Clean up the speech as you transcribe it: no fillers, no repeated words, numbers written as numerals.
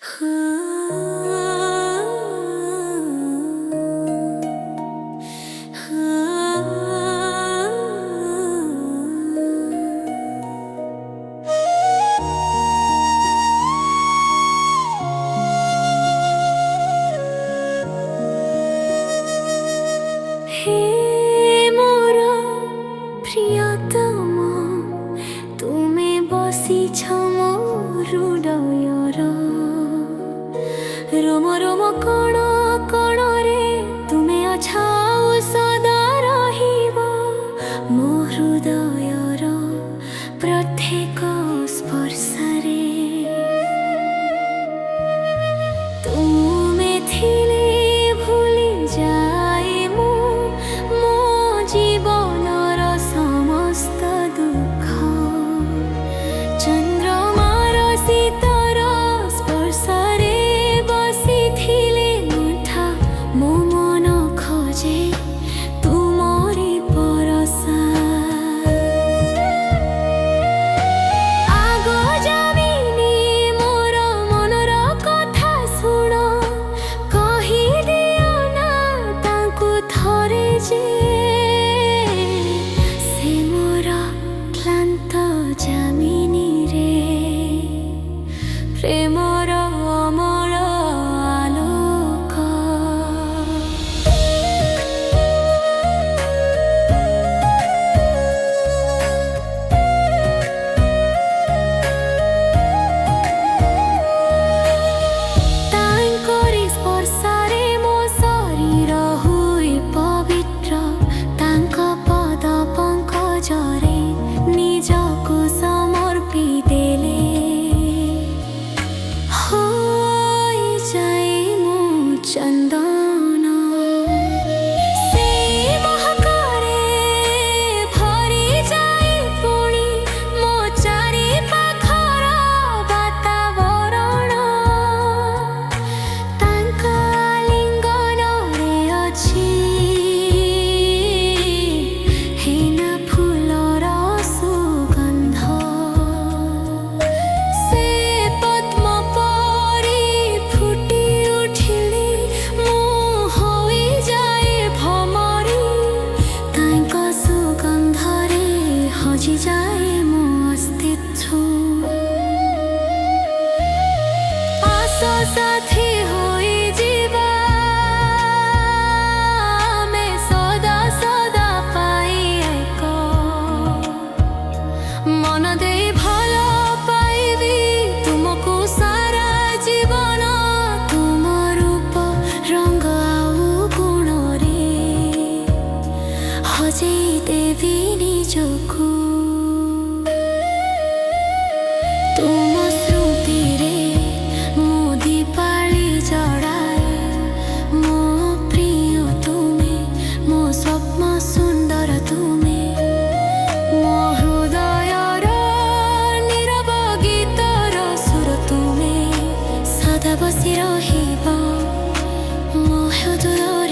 हे मोर प्रियतम तुमे बसिछ मो हृदयर रोम रोम कण कण रे तुमे अछाओ सदा रहिब मो हृदयर प्रत्येक स्पर्शरे तुमे थिले भूली जाए मो जीवनर समस्त दुख चंद्रमार शीतर स्पर्शरे बसिथिले मुठा मो मन खोजे तुमरी परसा आग जाबिनी मोर मनर कथा शुण कहि दियो ना तांकु थरे जे जामिनी रे प्रेमर अमर आलोक तांकरी स्पर्शरे मो शरीर हुई पवित्र तांक पद पंकजरे निजको समर्पी देले होई जाए मो चंदन से महकरे भरी जाए पुणी मो चारि पाखर वातावरण तांक लिंगनरे अछि हेना फुलर सुगंध से पद्म परी फुटी उठिले मो होई जाए भमरी तांक सुगंधरे हजि जाए मो अस्तित्व आस साथी होई जीवा मैं सदा सदा पाई एक मन दे भल पाइबी तुमको सारा जीवन तुम रूप रंग आउ गुण रे हजे देवी निजको तुम स्मृति रे मो दीपाली जड़ाए मो प्रिय तुमे मो स्वप्न सुंदर तुमे मो हृदयर नीरव गीतर सुर तुमे सदा बसी रहिब मो हृदय